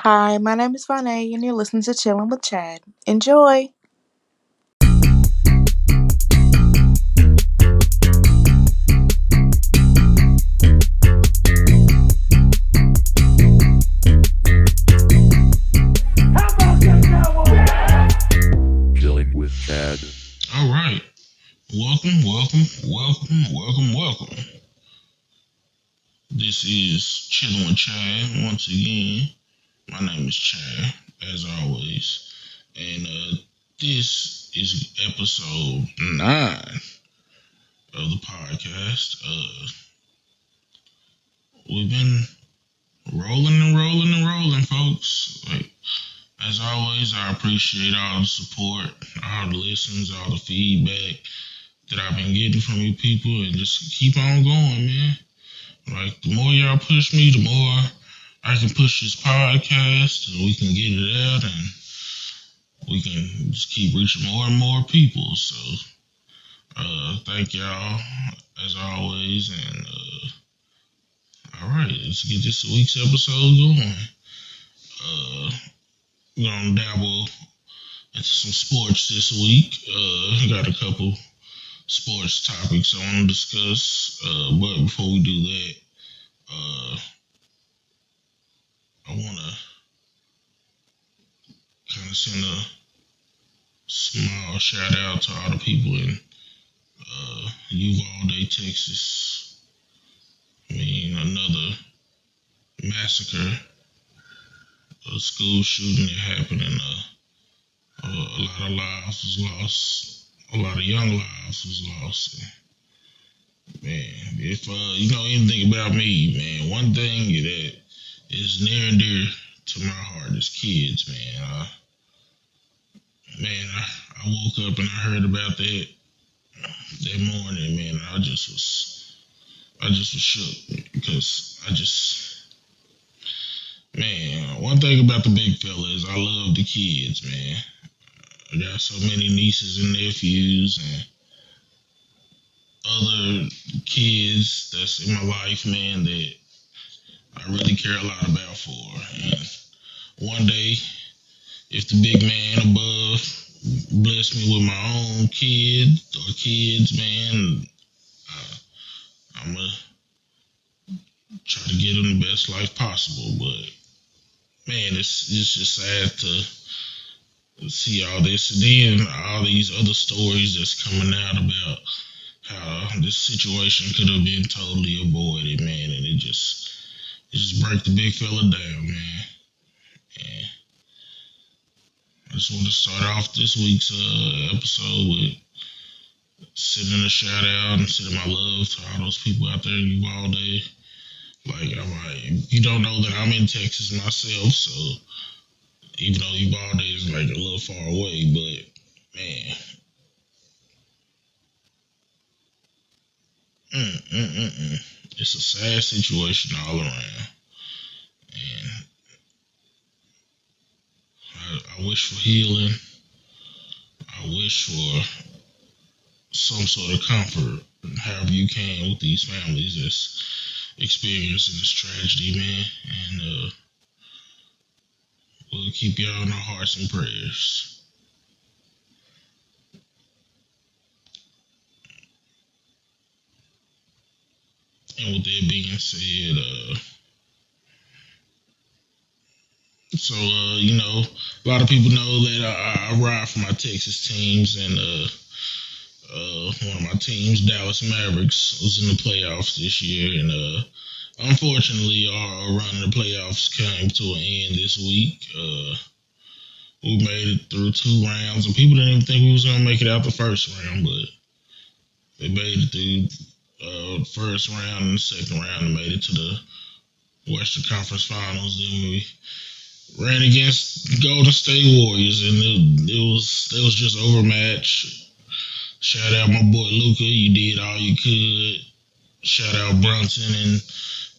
Hi, my name is Vanae, and you're listening to Chillin with Chad. Enjoy! Chilling with Chad. All right. Welcome. This is Chillin with Chad. Once again, my name is Chad, as always. And this is episode 9 of the podcast. We've been rolling, folks. Like, as always, I appreciate all the support, all the listens, all the feedback that I've been getting from you people, and just keep on going, man. Like, the more y'all push me, the more I can push this podcast, and we can get it out, and we can just keep reaching more and more people. So, thank y'all, as always, and, all right, let's get this week's episode going. We're gonna dabble into some sports this week. Got a couple sports topics I want to discuss, but before we do that, I want to kind of send a small shout out to all the people in Uvalde, Texas. I mean, another massacre, a school shooting that happened, and a lot of lives was lost. A lot of young lives was lost. Man, if you know anything about me, man, one thing that is near and dear to my heart is kids, man. I woke up and I heard about that morning, man. I just was shook because man, one thing about the big fella is I love the kids, man. I got so many nieces and nephews and other kids that's in my life, man, that I really care a lot about for. And one day, if the big man above bless me with my own kid or kids, man, I'm going to try to get them the best life possible. But, man, it's just sad to see all this. And then all these other stories that's coming out about how this situation could have been totally avoided, man, and it just break the big fella down, man. And I just want to start off this week's episode with sending a shout out and sending my love to all those people out there in Uvalde. Like, you don't know that I'm in Texas myself, so even though Uvalde is like a little far away, but man, it's a sad situation all around, and I wish for healing. I wish for some sort of comfort, however you can, with these families that's experiencing this tragedy, man. And we'll keep y'all in our hearts and prayers. And with that being said, you know, a lot of people know that I ride for my Texas teams, and one of my teams, Dallas Mavericks, was in the playoffs this year, and unfortunately, our run in the playoffs came to an end this week. We made it through 2 rounds, and people didn't even think we was gonna make it out the first round, but they made it through the first round and the second round and made it to the Western Conference Finals. Then we ran against Golden State Warriors, and it was just overmatched. Shout out my boy Luka, you did all you could. Shout out Brunson and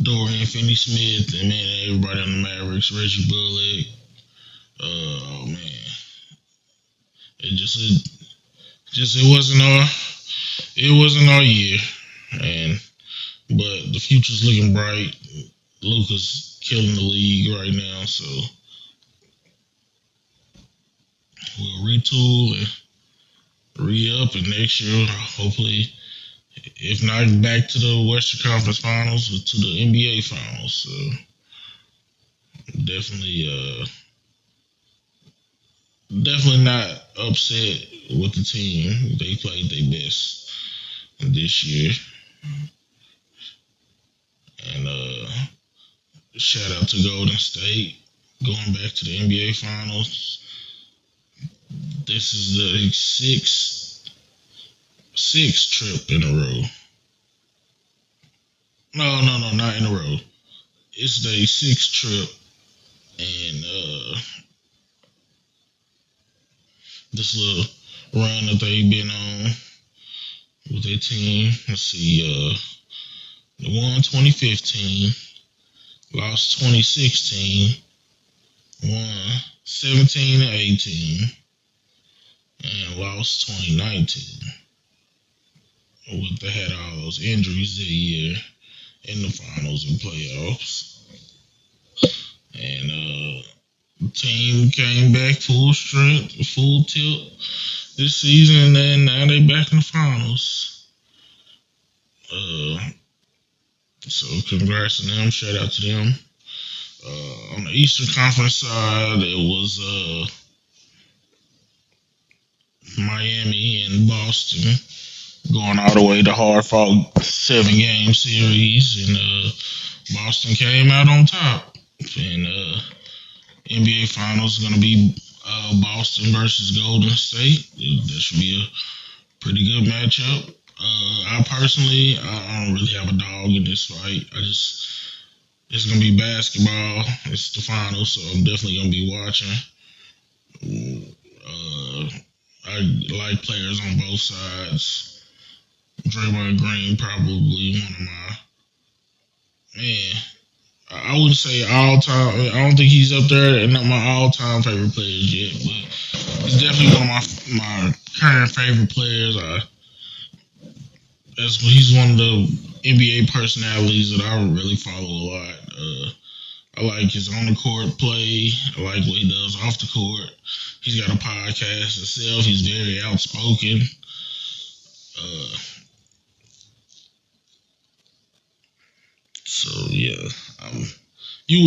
Dorian Finney-Smith, and man, everybody on the Mavericks, Reggie Bullock. Oh man, it wasn't our year, but the future's looking bright. Luka's killing the league right now, so we'll retool and re-up, and next year, hopefully, if not back to the Western Conference Finals, but to the NBA Finals. So definitely, definitely not upset with the team. They played their best this year, and shout out to Golden State going back to the NBA Finals. This is the sixth trip in a row. No, not in a row. It's the sixth trip, and this little run that they've been on with their team. Let's see, they won 2015, lost 2016, won 17 and 18, and lost 2019. They had all those injuries that year in the finals and playoffs. And the team came back full strength, full tilt this season, and now they back in the finals. So congrats to them, shout out to them. On the Eastern Conference side, it was Miami and Boston going all the way to hard fought 7-game series, and Boston came out on top. And NBA Finals is going to be Boston versus Golden State. That should be a pretty good matchup. I personally, I don't really have a dog in this fight. It's going to be basketball. It's the finals, so I'm definitely going to be watching. I like players on both sides. Draymond Green probably one of I wouldn't say all time. I don't think he's up there and not my all time favorite players yet, but he's definitely one of my current favorite players. He's one of the NBA personalities that I really follow a lot. I like his on the court play. I like what he does off the court. He's got a podcast himself. He's very outspoken. So yeah, you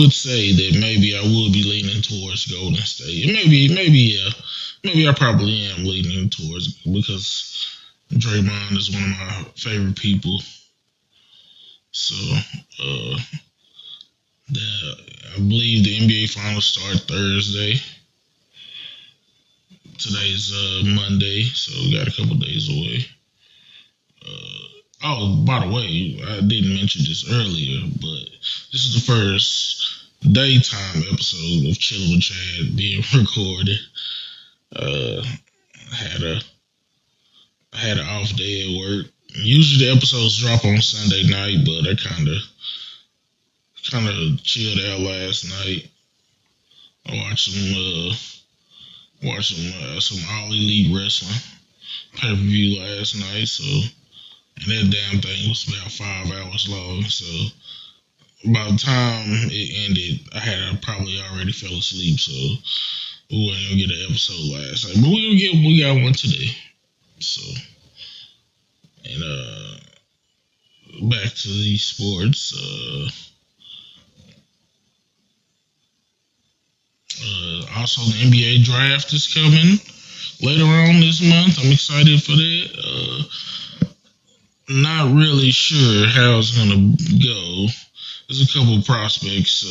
would say that maybe I would be leaning towards Golden State. Maybe I probably am leaning towards because Draymond is one of my favorite people. So I believe the NBA Finals start Thursday. Today's Monday, so we got a couple days away. By the way, I didn't mention this earlier, but this is the first daytime episode of Chillin with Chad being recorded. I had an off day at work. Usually the episodes drop on Sunday night, but I kind of chilled out last night. I watched some All Elite Wrestling pay-per-view last night, and that damn thing was about 5 hours long. So by the time it ended, I probably already fell asleep. So we weren't gonna get an episode last night, but we got one today. So and back to the sports. Also, the NBA draft is coming later on this month. I'm excited for that. Not really sure how it's gonna go. There's a couple prospects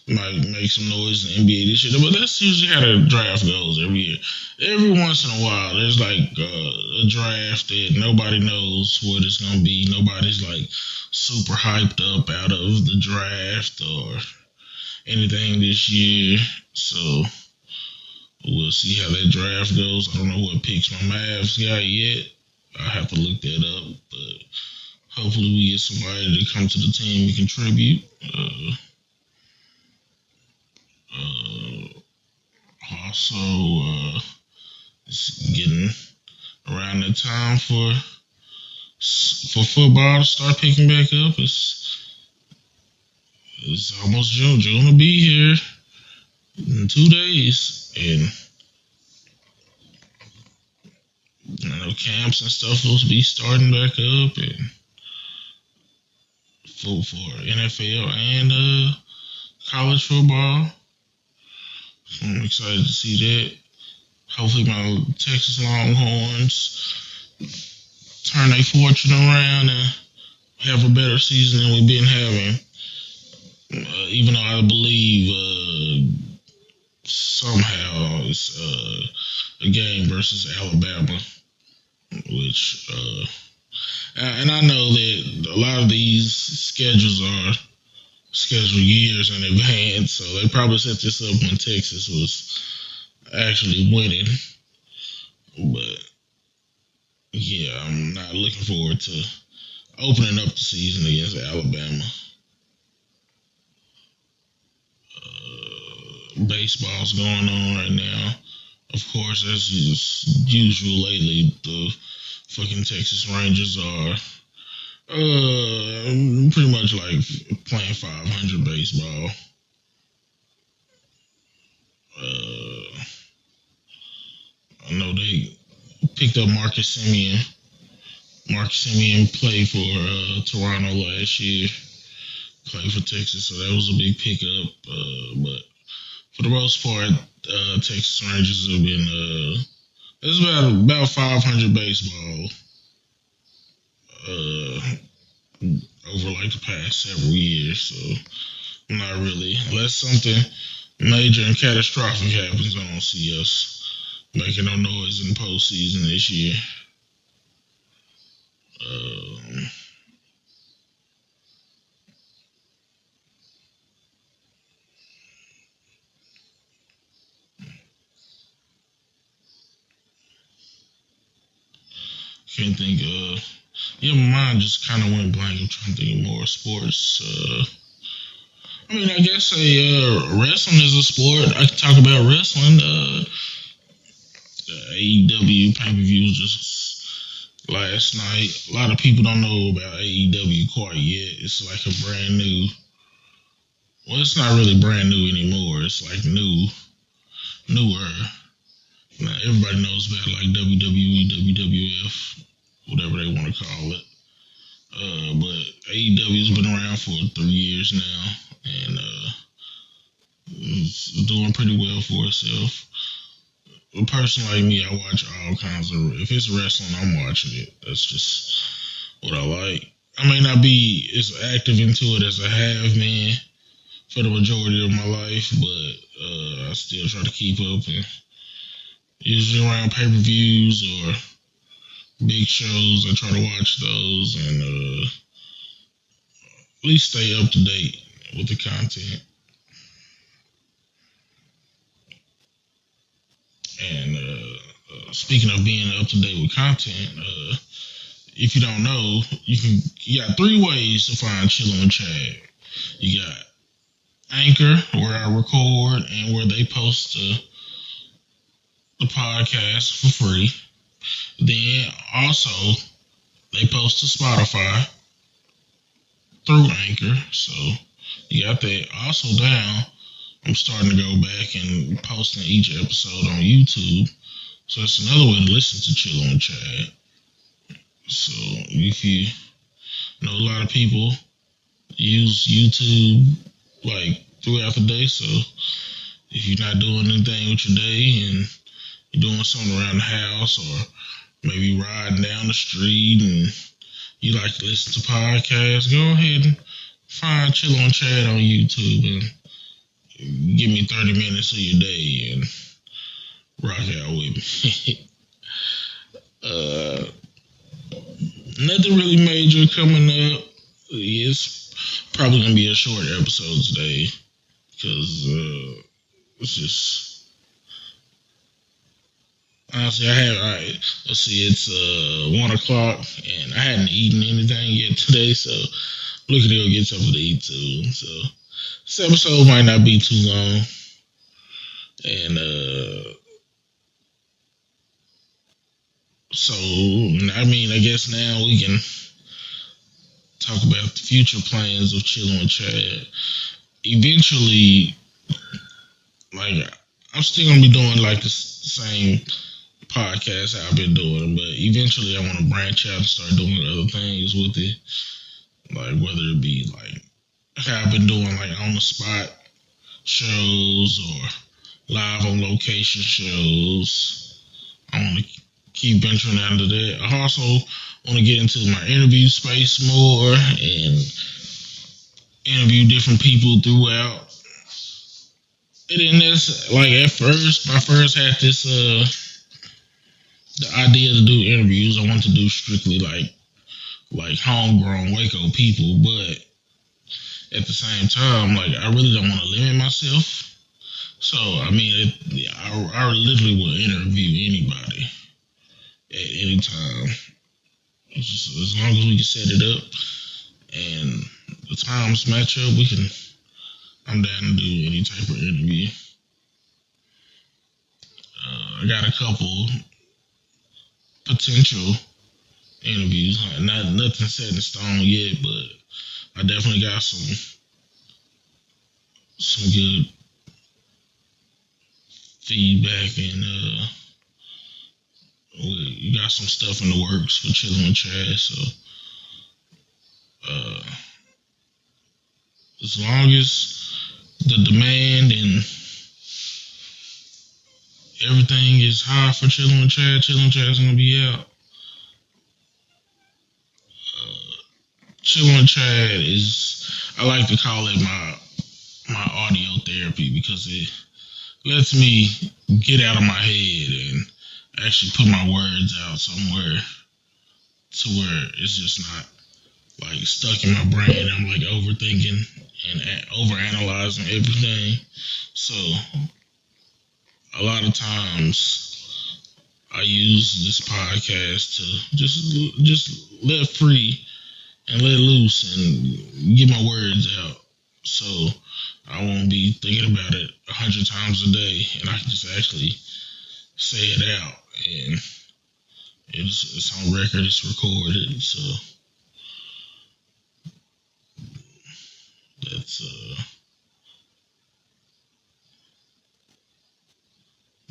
might make some noise in the NBA this year, but that's usually how the draft goes every year. Every once in a while, there's like a draft that nobody knows what it's gonna be. Nobody's like super hyped up out of the draft or anything this year, so we'll see how that draft goes. I don't know what picks my Mavs got yet. I have to look that up, but hopefully we get somebody to come to the team and contribute. Also, it's getting around the time for football to start picking back up. It's almost June. June will be here. in 2 days, and camps and stuff will be starting back up, and for NFL and college football. I'm excited to see that. Hopefully, my Texas Longhorns turn their fortune around and have a better season than we've been having. Even though I believe somehow it's a game versus Alabama, which and I know that a lot of these schedules are scheduled years in advance, so they probably set this up when Texas was actually winning. But yeah, I'm not looking forward to opening up the season against Alabama. Baseball's going on right now. Of course, as usual lately, the fucking Texas Rangers are pretty much like playing 500 baseball. I know they picked up Marcus Semien. Marcus Semien played for Toronto last year. Played for Texas, so that was a big pickup. But for the most part, Texas Rangers have been it's about 500 baseball over like the past several years. So not really, unless something major and catastrophic happens, I don't see us making no noise in the postseason this year. Can't think. Yeah, my mind just kind of went blank. I'm trying to think of more sports. I mean, I guess wrestling is a sport. I can talk about wrestling. AEW pay per view just last night. A lot of people don't know about AEW quite yet. It's like a brand new. Well, it's not really brand new anymore. It's like newer. Now, everybody knows about like WWE, WWF, whatever they want to call it. But AEW's been around for 3 years now, and it's doing pretty well for itself. A person like me, I watch all kinds of. If it's wrestling, I'm watching it. That's just what I like. I may not be as active into it as I have been for the majority of my life, but I still try to keep up, and usually around pay-per-views or big shows, I try to watch those and at least stay up to date with the content. And speaking of being up to date with content, if you don't know, you got 3 ways to find Chillin with Chad. You got Anchor, where I record and where they post the podcast for free. Then also they post to Spotify through Anchor, so you got that. Also down, I'm starting to go back and posting each episode on YouTube, so that's another way to listen to Chillin with Chad. So if you know, a lot of people use YouTube like throughout the day, so if you're not doing anything with your day and you're doing something around the house or maybe riding down the street and you like to listen to podcasts, go ahead and find Chillin with Chad on YouTube and give me 30 minutes of your day and rock out with me. Nothing really major coming up. It's probably going to be a short episode today because it's just... Honestly, let's see, it's 1 o'clock and I hadn't eaten anything yet today, so looking to go get something to eat soon. So this episode might not be too long. And so, I mean, I guess now we can talk about the future plans of Chillin with Chad. Eventually, like I'm still gonna be doing like the same podcast I've been doing, but eventually I want to branch out and start doing other things with it, like whether it be like how I've been doing like on the spot shows or live on location shows. I want to keep venturing out into that. I also want to get into my interview space more and interview different people throughout. And then that's like at first, when I first had this the idea to do interviews, I wanted to do strictly like homegrown Waco people, but at the same time, like I really don't want to limit myself. So I mean, I literally will interview anybody at any time, just as long as we can set it up and the times match up. I'm down to do any type of interview. I got a couple potential interviews, nothing set in stone yet, but I definitely got some good feedback and we got some stuff in the works for Chillin with Chad. So uh, as long as the demand and everything is high for Chillin with Chad's gonna be out. Chillin with Chad is, I like to call it my audio therapy because it lets me get out of my head and actually put my words out somewhere to where it's just not like stuck in my brain. I'm like overthinking and overanalyzing everything. So a lot of times I use this podcast to just let free and let loose and get my words out. So I won't be thinking about it 100 times a day, and I can just actually say it out, and it's on record, it's recorded. So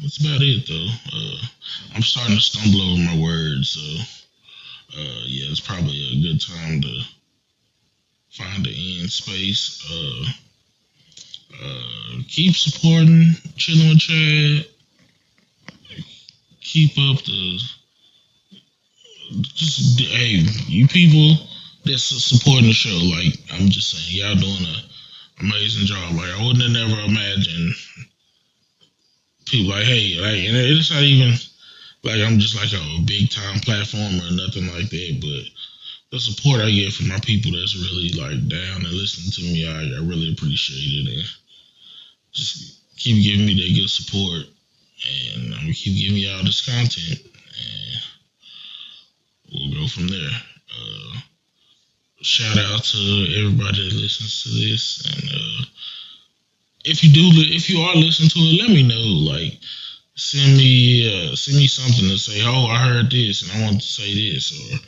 that's about it, though. I'm starting to stumble over my words, so yeah, it's probably a good time to find the end space. Keep supporting Chillin with Chad. Keep up the just hey, you people that's supporting the show. Like I'm just saying, y'all doing an amazing job. Like I wouldn't have never imagined people like hey, like and it's not even like I'm just like a big time platformer or nothing like that, but the support I get from my people that's really like down and listening to me, I really appreciate it, and just keep giving me that good support, and I'm gonna keep giving y'all this content, and we'll go from there. Shout out to everybody that listens to this, and if you are listening to it, let me know. Like, send me something to say. Oh, I heard this, and I want to say this, or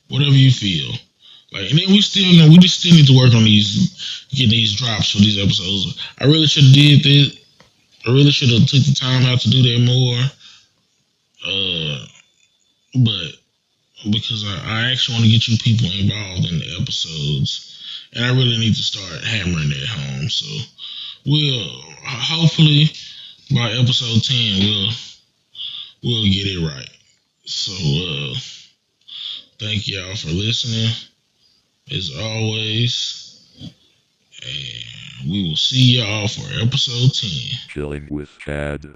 whatever you feel. Like, and then we just still need to work on getting these drops for these episodes. I really should have did this. I really should have took the time out to do that more. But because I actually want to get you people involved in the episodes, and I really need to start hammering that home. So we'll hopefully by episode 10 we'll get it right. So thank y'all for listening as always, and we will see y'all for episode 10. Chilling with Chad.